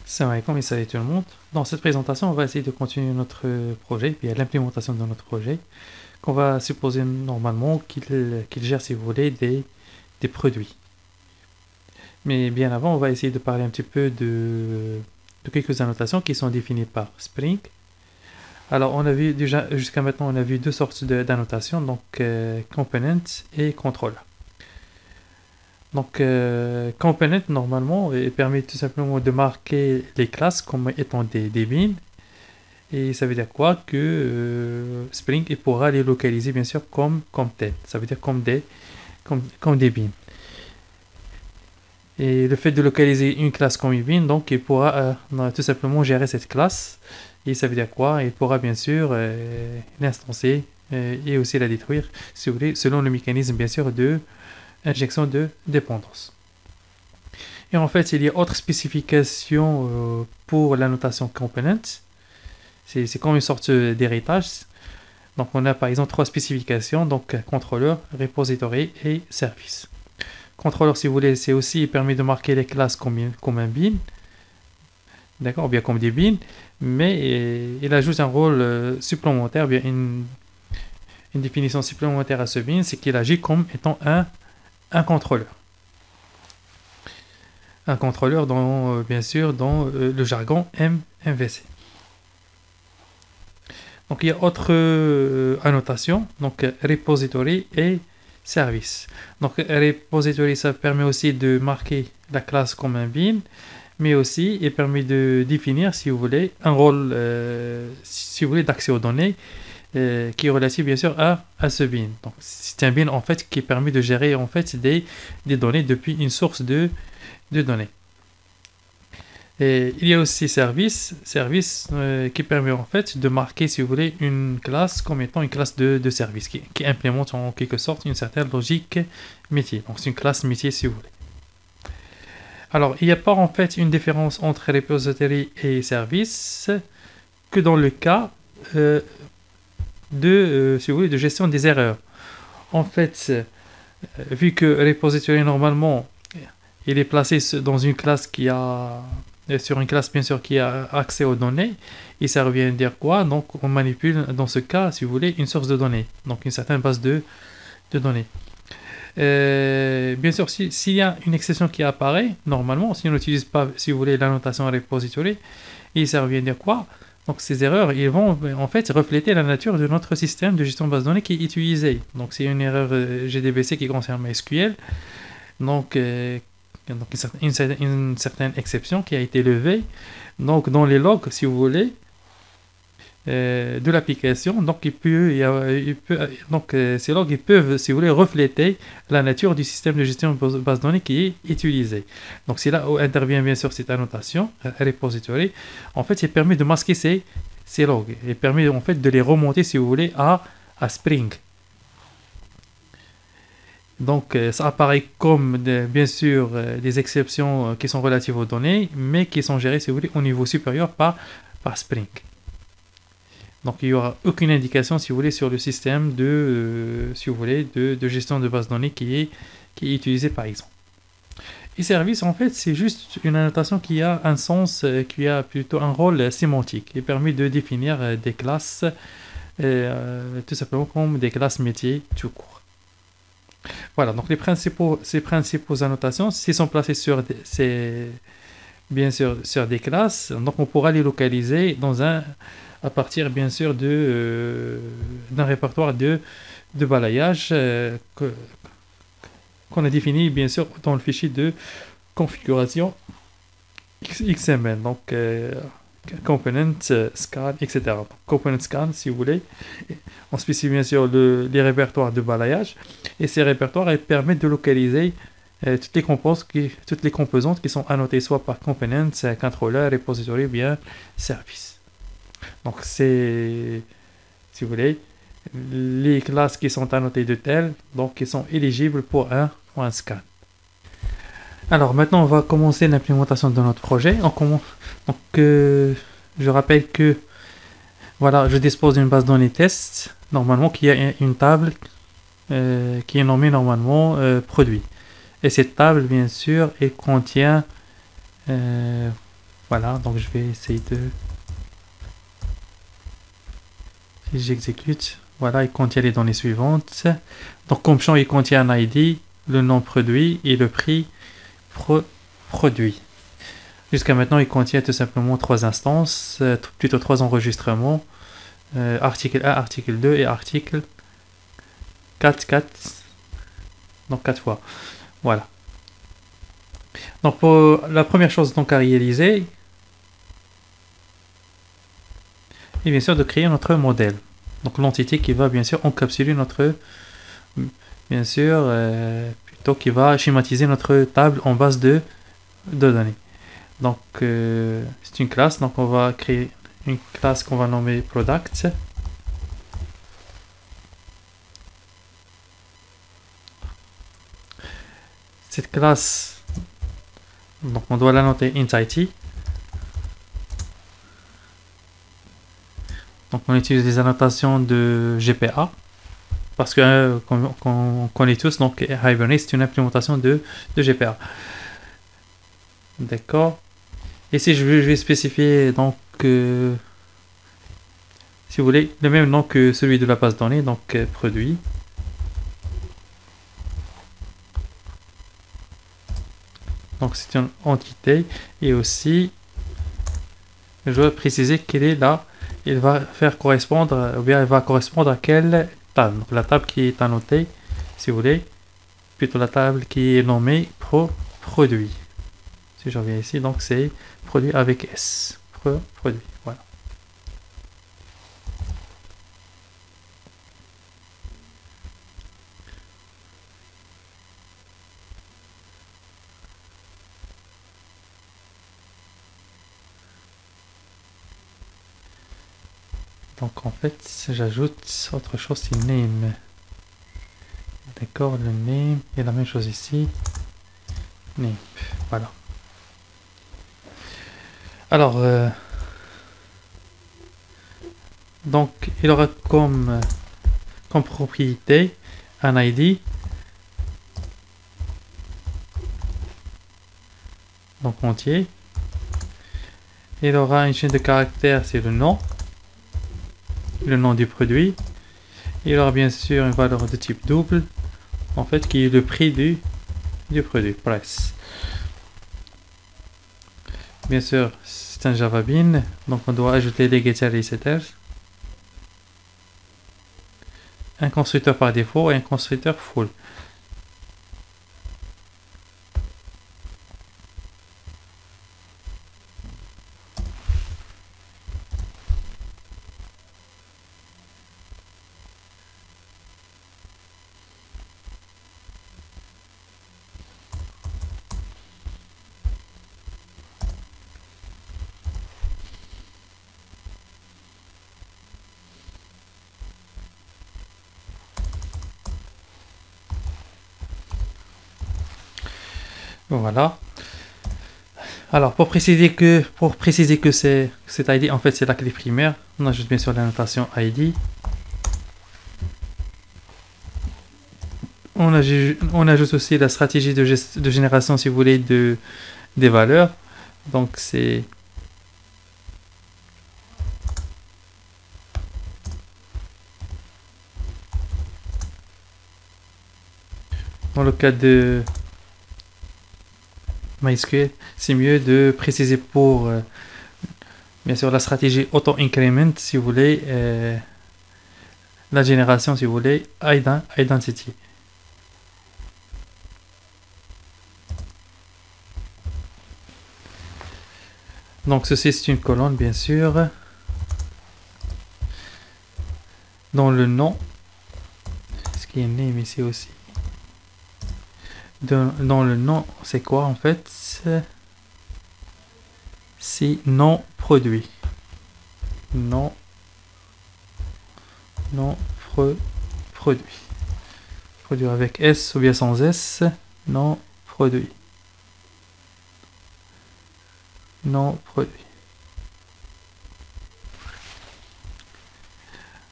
Salam alaikum et salut tout le monde. Dans cette présentation, on va essayer de continuer notre projet, puis l'implémentation de notre projet, qu'on va supposer normalement qu'il gère, si vous voulez, des produits. Mais bien avant, on va essayer de parler un petit peu de quelques annotations qui sont définies par Spring. Alors, on a vu déjà, jusqu'à maintenant, on a vu deux sortes d'annotations, donc component et controller. Donc, component, normalement, permet tout simplement de marquer les classes comme étant des bins. Et ça veut dire quoi? Que Spring il pourra les localiser, bien sûr, comme tel. Ça veut dire comme des bins. Et le fait de localiser une classe comme une bin, donc il pourra tout simplement gérer cette classe. Et ça veut dire quoi? Il pourra bien sûr l'instancer et aussi la détruire, si vous voulez, selon le mécanisme, bien sûr, de injection de dépendance. Et en fait, il y a autre spécification pour la notation component. C'est comme une sorte d'héritage. Donc on a par exemple trois spécifications, donc contrôleur, repository et service. Contrôleur, si vous voulez, c'est aussi, il permet de marquer les classes comme un bin, d'accord, bien comme des bins, mais il ajoute un rôle supplémentaire, bien une définition supplémentaire à ce bin, c'est qu'il agit comme étant un contrôleur. Un contrôleur, bien sûr, dans le jargon MVC. Donc il y a autre annotation, donc repository et service. Donc repository, ça permet aussi de marquer la classe comme un bin, mais aussi il permet de définir, si vous voulez, un rôle, si vous voulez, d'accès aux données qui est relatif bien sûr à ce bin. Donc c'est un bin en fait qui permet de gérer en fait des données depuis une source de données. Et il y a aussi service qui permet en fait de marquer, si vous voulez, une classe comme étant une classe de service qui implémente en quelque sorte une certaine logique métier. Donc c'est une classe métier, si vous voulez. Alors il n'y a pas en fait une différence entre repository et service que dans le cas si vous voulez, de gestion des erreurs. En fait, vu que repository normalement il est placé dans une classe sur une classe bien sûr qui a accès aux données, et ça revient à dire quoi? Donc on manipule dans ce cas, si vous voulez, une source de données, donc une certaine base de données. Bien sûr, s'il y a une exception qui apparaît, normalement, si on n'utilise pas, si vous voulez, la notation repository, et ça revient à dire quoi? Donc ces erreurs, ils vont en fait refléter la nature de notre système de gestion de base de données qui est utilisé. Donc c'est une erreur GDBC qui concerne MySQL, donc une certaine exception qui a été levée. Donc dans les logs, si vous voulez, de l'application, donc ces logs ils peuvent, si vous voulez, refléter la nature du système de gestion de base de données qui est utilisé. Donc c'est là où intervient bien sûr cette annotation repository. En fait, il permet de masquer ces logs. Il permet en fait de les remonter, si vous voulez, à Spring. Donc ça apparaît comme bien sûr des exceptions qui sont relatives aux données, mais qui sont gérées, si vous voulez, au niveau supérieur par Spring. Donc il n'y aura aucune indication, si vous voulez, sur le système si vous voulez, de gestion de base de données qui est utilisé par exemple. Et service, en fait, c'est juste une annotation qui a un sens, qui a plutôt un rôle sémantique et permet de définir des classes, tout simplement comme des classes métiers tout court. Voilà, donc ces principaux annotations, s'ils sont placés bien sûr, sur des classes, donc on pourra les localiser à partir bien sûr d'un répertoire de balayage qu'on a défini bien sûr dans le fichier de configuration XML, donc component scan, etc. Donc, component scan, si vous voulez, on spécifie bien sûr les répertoires de balayage, et ces répertoires permettent de localiser toutes les composantes qui sont annotées soit par component, controller, repository ou bien service. Donc c'est, si vous voulez, les classes qui sont annotées de telles, donc qui sont éligibles pour un scan. Alors maintenant on va commencer l'implémentation de notre projet. Donc je rappelle que voilà, je dispose d'une base de données test, normalement qui a une table qui est nommée normalement produit. Et cette table, bien sûr, elle contient Voilà, donc je vais essayer de... Si j'exécute, voilà, il contient les données suivantes. Donc comme champ, il contient un ID, le nom produit et le prix produit. Jusqu'à maintenant, il contient tout simplement 3 instances, plutôt 3 enregistrements. Article 1, article 2 et article 4, donc 4 fois. Voilà. Donc pour la première chose donc à réaliser, et bien sûr de créer notre modèle. Donc l'entité qui va bien sûr encapsuler notre, bien sûr, plutôt qui va schématiser notre table en base de données. Donc c'est une classe, donc on va créer une classe qu'on va nommer product. Cette classe, donc on doit la noter int_id. Donc on utilise les annotations de GPA parce que qu'on connaît tous, donc Hibernate c'est une implémentation de GPA. D'accord. Ici je vais spécifier donc si vous voulez le même nom que celui de la base de données, donc produit. Donc c'est une entité et aussi je dois préciser qu'elle est là. Il va faire correspondre, ou bien elle va correspondre à quelle table. Donc la table qui est annotée, si vous voulez, plutôt la table qui est nommée produit. Si je reviens ici, donc c'est produit avec S. Produit, voilà. Donc en fait, j'ajoute autre chose, c'est name. D'accord, le name et la même chose ici. Name, voilà. Alors, donc il aura comme propriété un ID. Donc entier. Il aura une chaîne de caractères, c'est le nom du produit. Il aura bien sûr une valeur de type double, en fait, qui est le prix du produit, price. Bien sûr, c'est un Java Bean, donc on doit ajouter des getters et setters. Un constructeur par défaut et un constructeur full. Voilà. Alors pour préciser que cette ID en fait c'est la clé primaire, on ajoute bien sûr la notation ID. On ajoute aussi la stratégie de génération, si vous voulez, des valeurs. Donc c'est dans le cas de MySQL, c'est mieux de préciser pour bien sûr la stratégie auto-increment, si vous voulez, la génération, si vous voulez, identity. Donc ceci c'est une colonne bien sûr. Dans le nom, ce qui est name ici aussi. Dans le nom, c'est quoi en fait? C'est nom produit. Nom produit. Produit avec S ou bien sans S. Nom produit. Nom produit.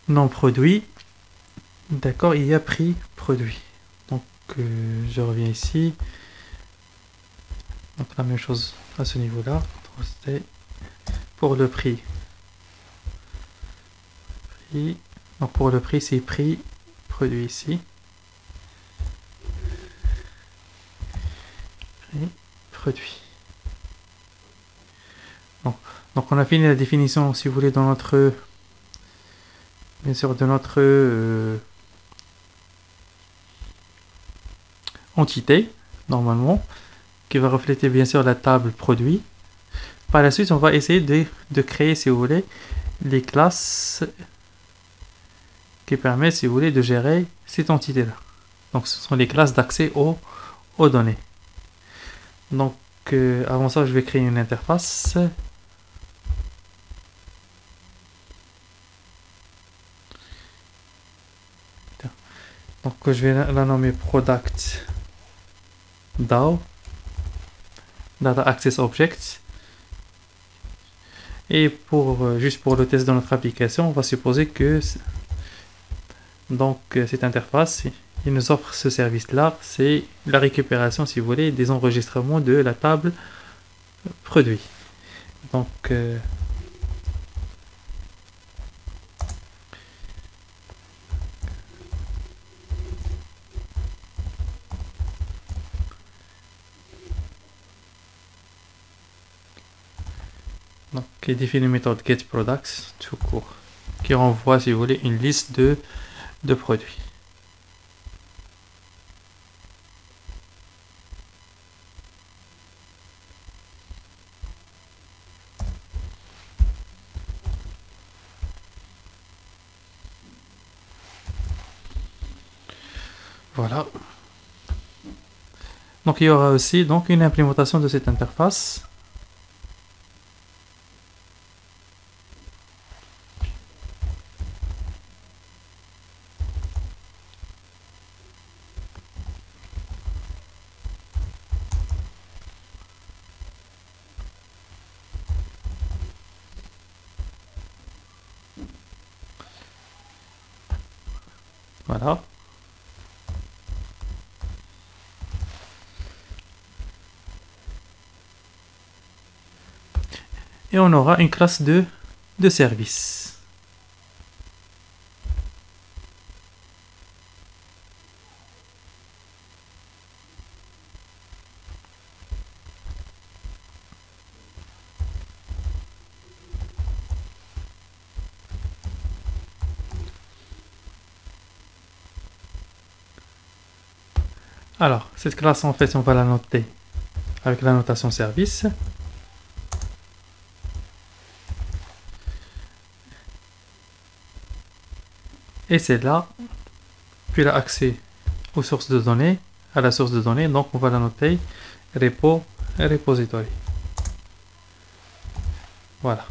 Nom produit. D'accord, il y a prix produit. Donc je reviens ici. Donc la même chose à ce niveau-là. hosté pour le prix. Donc pour le prix, c'est prix produit ici. Prix produit. Donc on a fini la définition, si vous voulez, dans notre, bien sûr, de notre entité, normalement, qui va refléter bien sûr la table produit. Par la suite, on va essayer de créer, si vous voulez, les classes qui permettent, si vous voulez, de gérer cette entité-là. Donc ce sont les classes d'accès aux données. Donc avant ça, je vais créer une interface. Donc je vais la nommer Product DAO, Data Access Object. Et juste pour le test de notre application, on va supposer que donc cette interface, il nous offre ce service-là, c'est la récupération, si vous voulez, des enregistrements de la table produit. Donc il définit une méthode getProducts tout court, qui renvoie, si vous voulez, une liste de produits. Voilà. Donc il y aura aussi donc une implémentation de cette interface. Voilà. Et on aura une classe de service. Alors, cette classe, en fait, on va la noter avec la notation service. Et c'est là, puis elle a accès aux sources de données, à la source de données, donc on va la noter repository. Voilà.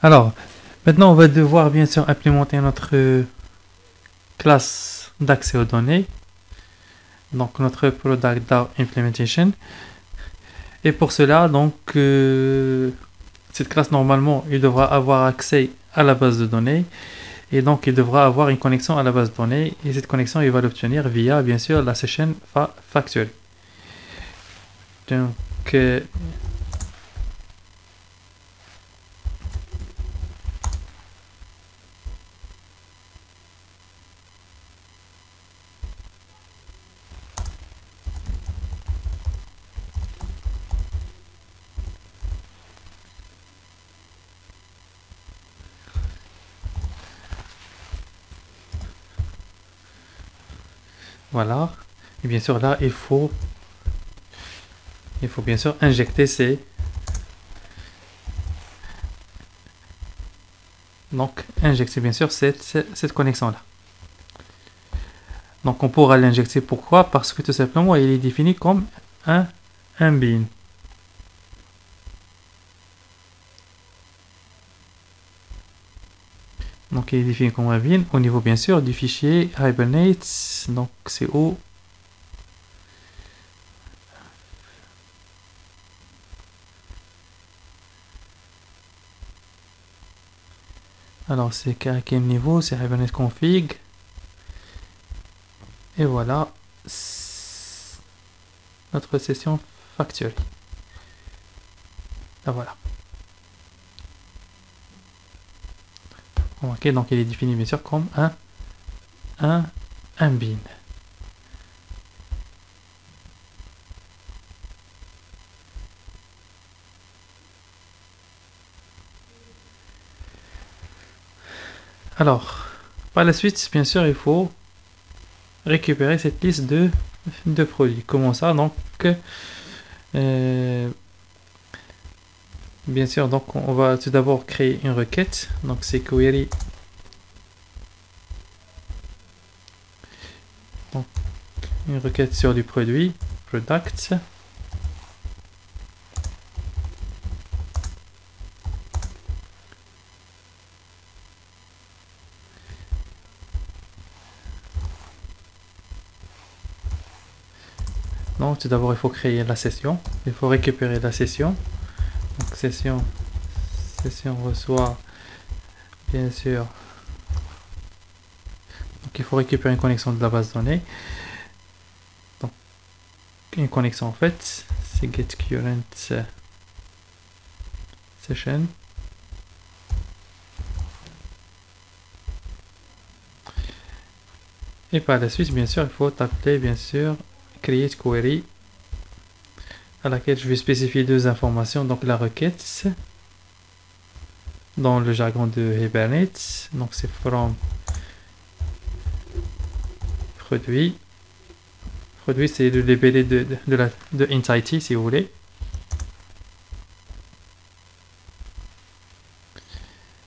Alors, maintenant on va devoir bien sûr implémenter notre classe d'accès aux données, donc notre product DAO implementation. Et pour cela, donc cette classe normalement, il devra avoir accès à la base de données. Et donc, il devra avoir une connexion à la base de données. Et cette connexion, il va l'obtenir via, bien sûr, la session factory. Donc, voilà. Et bien sûr, là, il faut bien sûr injecter donc injecter bien sûr cette connexion là. Donc on pourra l'injecter, pourquoi? Parce que tout simplement il est défini comme un bin. Donc il est défini comme un bin au niveau bien sûr du fichier Hibernate. Donc c'est où? Alors c'est à quel niveau? C'est Hibernate config. Et voilà notre session factory. Là voilà. Ok, donc il est défini bien sûr comme un bin. Alors, par la suite, bien sûr, il faut récupérer cette liste de produits. Comment ça? Donc, bien sûr, donc on va tout d'abord créer une requête. Donc c'est query. Donc, une requête sur du produit, product. Donc tout d'abord il faut créer la session. Il faut récupérer la session. Donc session reçoit bien sûr. Donc il faut récupérer une connexion de la base de données. Donc une connexion en fait, c'est get current session. Et par la suite, bien sûr, il faut appeler bien sûr create query à laquelle je vais spécifier deux informations. Donc la requête dans le jargon de Hibernate. Donc c'est from produit. Produit, c'est le libellé de entity si vous voulez.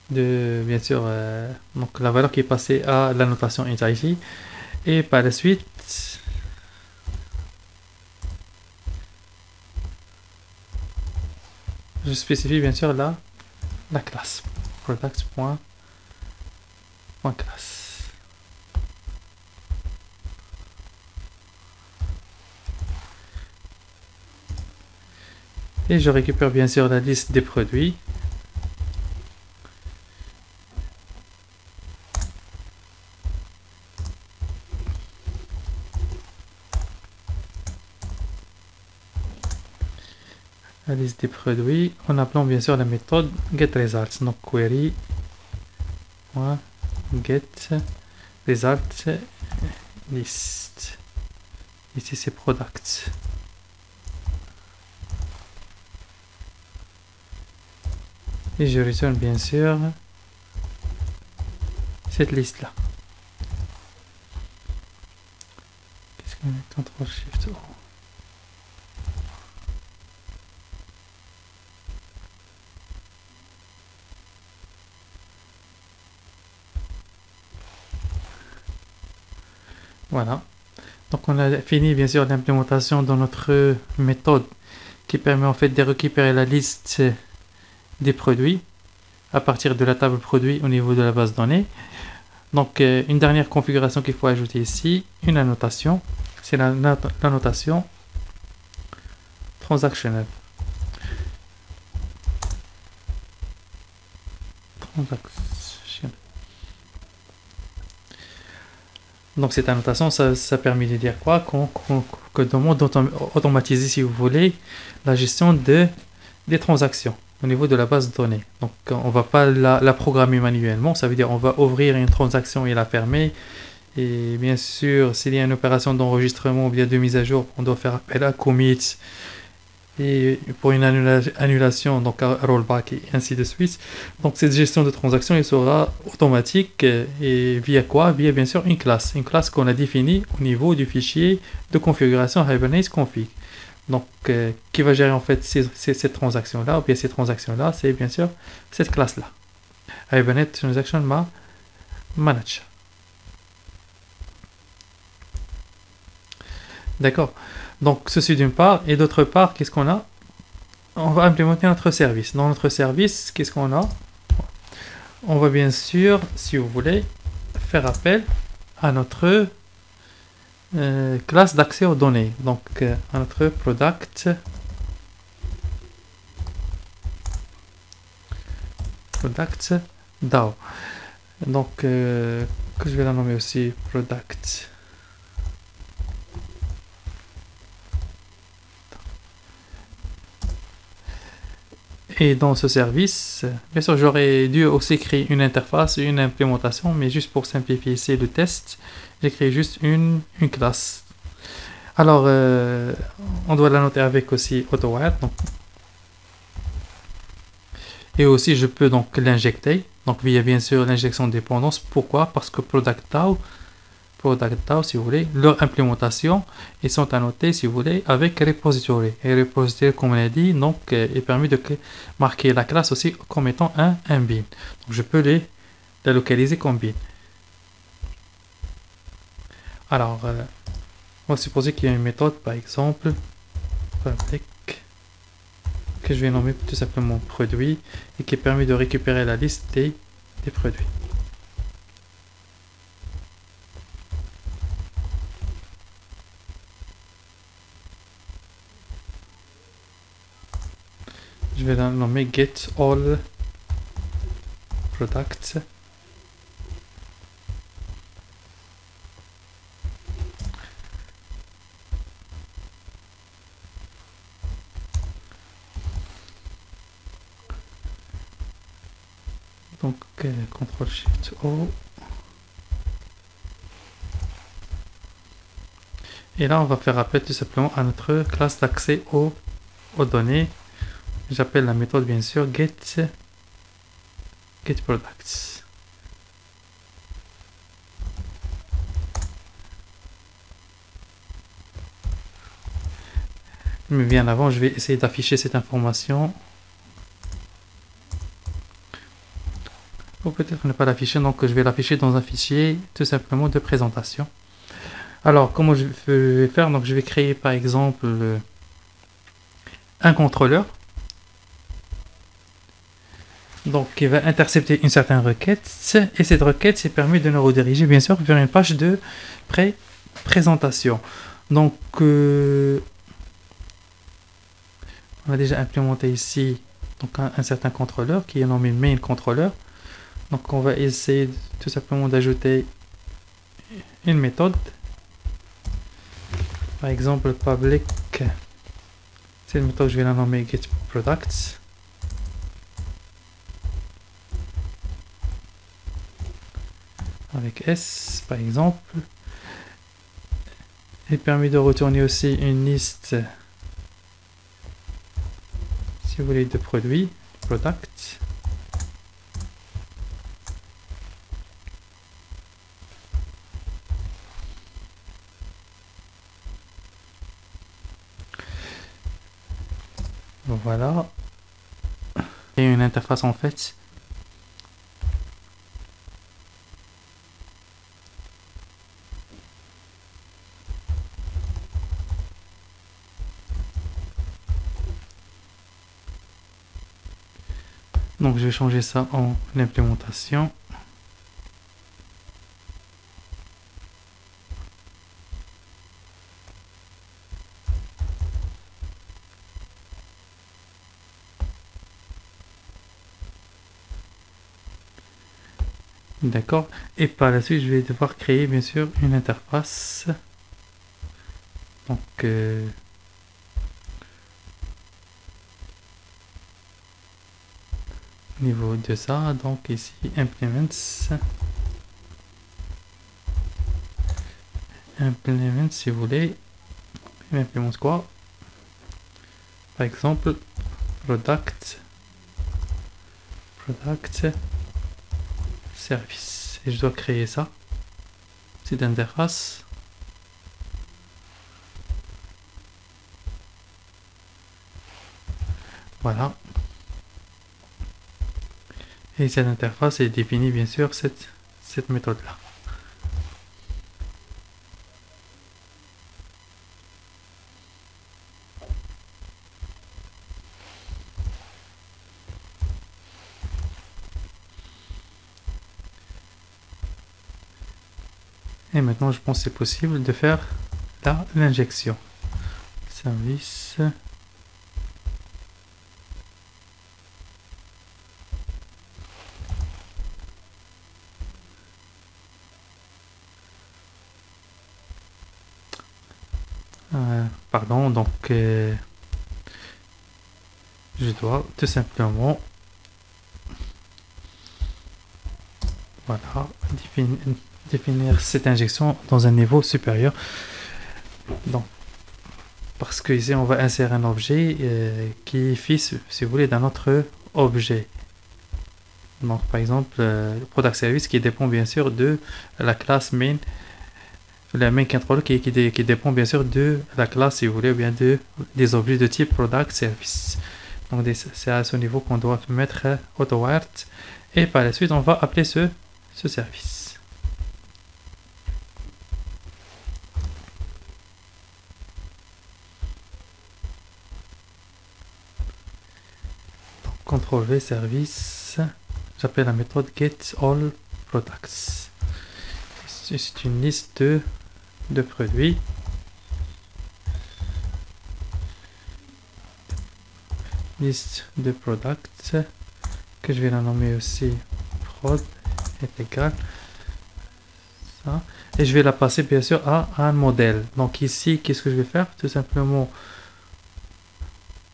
Bien sûr, donc la valeur qui est passée à la notation entity. Et par la suite, je spécifie bien sûr la classe. Product.class. Et je récupère bien sûr la liste des produits. La liste des produits en appelant bien sûr la méthode getResults. Donc query getResults list. Ici c'est product. Et je retourne bien sûr cette liste là. Qu'est-ce qu'on met? CTRL SHIFT O. Voilà. Donc on a fini bien sûr l'implémentation dans notre méthode qui permet en fait de récupérer la liste des produits à partir de la table produit au niveau de la base de données. Donc une dernière configuration qu'il faut ajouter ici, une annotation, c'est l'annotation transactionnelle. Donc cette annotation, ça permet de dire quoi? Que demande d'automatiser, si vous voulez, la gestion des transactions au niveau de la base de données. Donc on va pas la programmer manuellement, ça veut dire on va ouvrir une transaction et la fermer. Et bien sûr, s'il y a une opération d'enregistrement ou bien de mise à jour, on doit faire appel à commit. Et pour une annulation, donc un rollback et ainsi de suite. Donc cette gestion de transaction, elle sera automatique et via quoi? Via bien sûr une classe qu'on a définie au niveau du fichier de configuration Hibernate config. Donc qui va gérer en fait cette transaction-là, ou bien ces transactions-là, c'est bien sûr cette classe-là. Hibernate Transaction Manager. D'accord. Donc ceci d'une part, et d'autre part, qu'est-ce qu'on a? On va implémenter notre service. Dans notre service, qu'est-ce qu'on a? On va bien sûr, si vous voulez, faire appel à notre classe d'accès aux données. Donc à notre product DAO. Donc, que je vais la nommer aussi product. Et dans ce service, bien sûr, j'aurais dû aussi créer une interface et une implémentation, mais juste pour simplifier ici le test, j'ai créé juste une classe. Alors, on doit la noter avec aussi AutoWire. Donc, et aussi, je peux donc l'injecter, donc via bien sûr l'injection de dépendance. Pourquoi? Parce que ProductDAO, si vous voulez, leur implémentation, ils sont annotés, si vous voulez, avec repository. Et repository, comme on l'a dit, donc, est permis de marquer la classe aussi comme étant un bin. Donc, je peux la localiser comme bin. Alors, on va supposer qu'il y a une méthode, par exemple, public, que je vais nommer tout simplement produit, et qui permet de récupérer la liste des produits. Je vais la nommer get all products. Donc, CTRL SHIFT O. Et là, on va faire appel tout simplement à notre classe d'accès aux données. J'appelle la méthode bien sûr getProducts. Mais bien avant, je vais essayer d'afficher cette information. Ou peut-être ne pas l'afficher, donc je vais l'afficher dans un fichier tout simplement de présentation. Alors, comment je vais faire? Donc, je vais créer par exemple un contrôleur. Donc, qui va intercepter une certaine requête. Et cette requête, c'est permis de nous rediriger, bien sûr, vers une page de présentation. Donc, on a déjà implémenté ici donc un certain contrôleur qui est nommé main controller. Donc, on va essayer tout simplement d'ajouter une méthode. Par exemple, public. Cette méthode, je vais la nommer getProducts. Avec S par exemple. Il permet de retourner aussi une liste, si vous voulez, de produits, product. Voilà. Et une interface en fait. Donc je vais changer ça en implémentation. D'accord. Et par la suite, je vais devoir créer bien sûr une interface. Donc au niveau de ça, donc ici implements si vous voulez. Il implémente quoi? Par exemple product service. Et je dois créer ça, cette interface. Voilà. Et cette interface est définie bien sûr cette méthode là. Et maintenant je pense que c'est possible de faire l'injection. Service. Pardon, donc je dois tout simplement voilà, définir cette injection dans un niveau supérieur. Donc, parce que ici on va insérer un objet qui est fils, si vous voulez, d'un autre objet. Donc par exemple, le product service qui dépend bien sûr de la classe main, la main control qui dépend bien sûr de la classe, si vous voulez, ou bien des objets de type product service. Donc c'est à ce niveau qu'on doit mettre AutoWire et par la suite on va appeler ce service. Donc, CTRL V service, j'appelle la méthode getAllProducts. C'est une liste de produits. Liste de products que je vais la nommer aussi prod est égal ça, et je vais la passer bien sûr à un modèle. Donc ici qu'est-ce que je vais faire? Tout simplement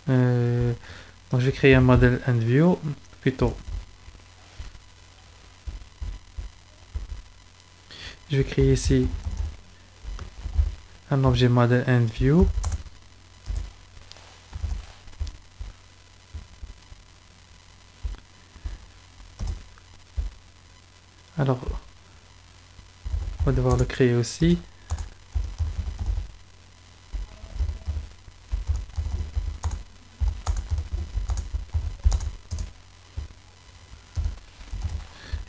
donc je vais créer un modèle EndView, plutôt je vais créer ici un objet modèle EndView. Alors on va devoir le créer aussi.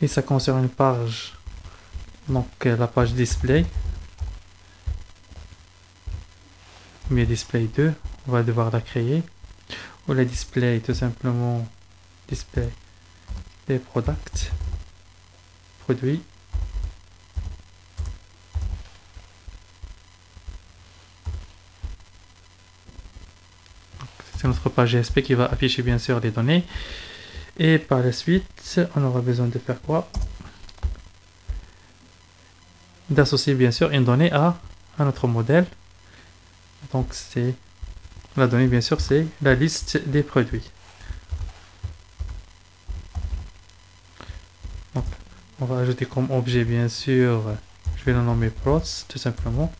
Et ça concerne une page, donc la page display, mais display 2, on va devoir la créer, ou la display tout simplement display des products, produits. C'est notre page GSP qui va afficher bien sûr les données. Et par la suite, on aura besoin de faire quoi? D'associer bien sûr une donnée à notre modèle. Donc c'est la donnée bien sûr, c'est la liste des produits. Donc, on va ajouter comme objet bien sûr, je vais le nommer prods tout simplement.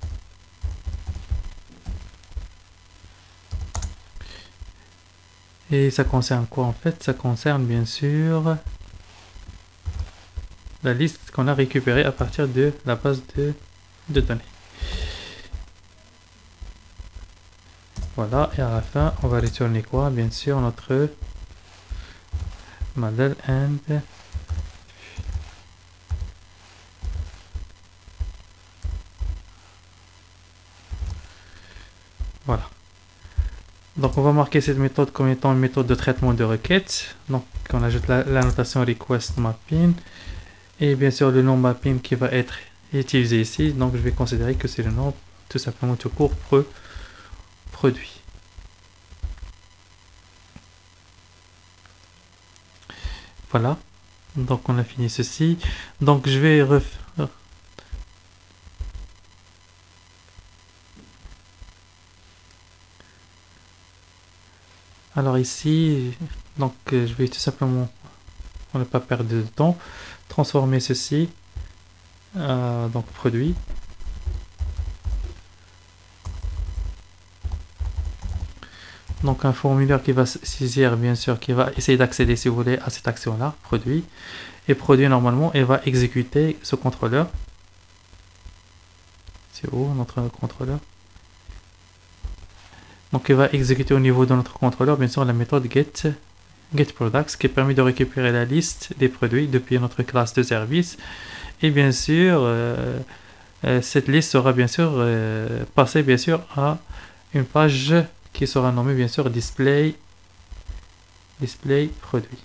Et ça concerne quoi en fait? Ça concerne bien sûr la liste qu'on a récupérée à partir de la base de données. Voilà, et à la fin, on va retourner quoi? Bien sûr, notre modèle end. Voilà. Donc, on va marquer cette méthode comme étant une méthode de traitement de requête. Donc, on ajoute la notation request mapping. Et bien sûr, le nom mapping qui va être utilisé ici. Donc, je vais considérer que c'est le nom tout simplement tout court produit. Voilà. Donc, on a fini ceci. Donc, je vais refaire. Alors ici, donc je vais tout simplement, pour ne pas perdre de temps, transformer ceci donc produit. Donc un formulaire qui va saisir bien sûr, qui va essayer d'accéder si vous voulez à cette action là, produit. Et produit normalement, et va exécuter ce contrôleur. C'est où notre contrôleur? Donc il va exécuter au niveau de notre contrôleur bien sûr la méthode getProducts qui permet de récupérer la liste des produits depuis notre classe de service. Et bien sûr, cette liste sera bien sûr passée bien sûr à une page qui sera nommée bien sûr display produit.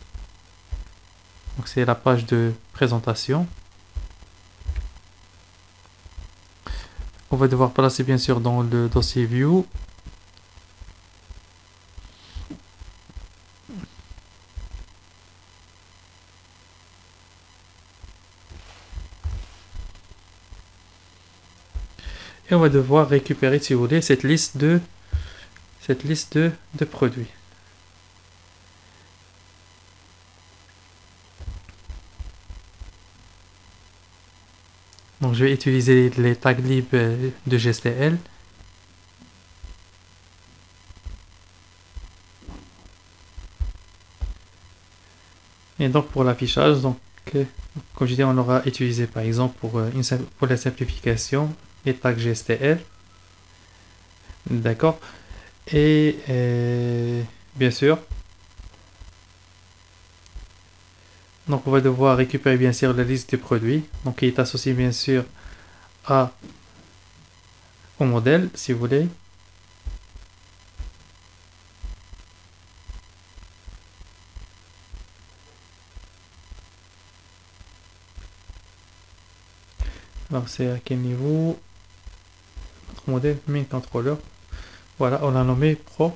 Donc c'est la page de présentation. On va devoir placer bien sûr dans le dossier view. Et on va devoir récupérer, si vous voulez, cette liste de produits. Donc je vais utiliser les tags libres de GSTL. Et donc pour l'affichage, donc comme je dis, on aura utilisé par exemple pour la simplification les tags GSTL. D'accord. Et bien sûr, donc on va devoir récupérer bien sûr la liste des produits, donc qui est associée bien sûr au modèle, si vous voulez. Alors c'est à quel niveau? Notre modèle main controller. Voilà, on l'a nommé prots.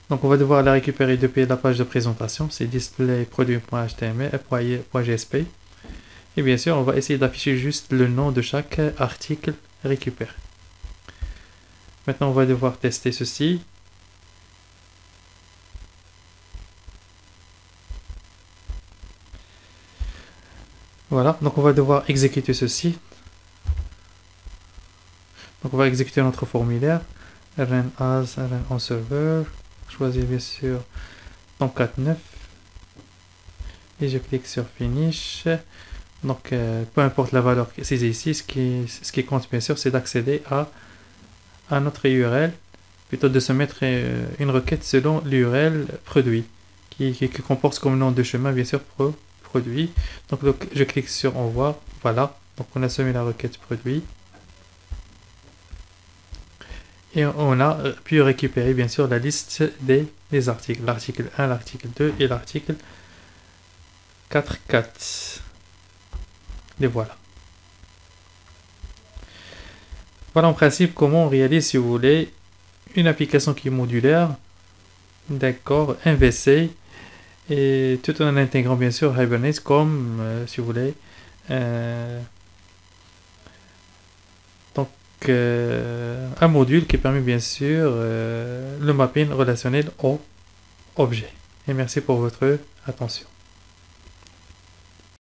Donc on va devoir la récupérer depuis la page de présentation, c'est display produit.html et .gsp. Et bien sûr, on va essayer d'afficher juste le nom de chaque article récupéré. Maintenant, on va devoir tester ceci. Voilà, donc on va devoir exécuter ceci. Donc on va exécuter notre formulaire. run as, run on server. Choisir bien sûr Tomcat9. Et je clique sur Finish. Donc peu importe la valeur que c'est ici, ce qui compte bien sûr, c'est d'accéder à notre URL, plutôt de se mettre une requête selon l'URL produit, qui comporte comme nom de chemin bien sûr produit. Donc je clique sur Envoi, voilà, donc on a semé la requête produit. Et on a pu récupérer bien sûr la liste des articles, l'article 1, l'article 2 et l'article 4.4. Et voilà. Voilà en principe comment on réalise, si vous voulez, une application qui est modulaire, d'accord, MVC, et tout en intégrant bien sûr Hibernate comme, si vous voulez, donc un module qui permet bien sûr le mapping relationnel au objet. Et merci pour votre attention.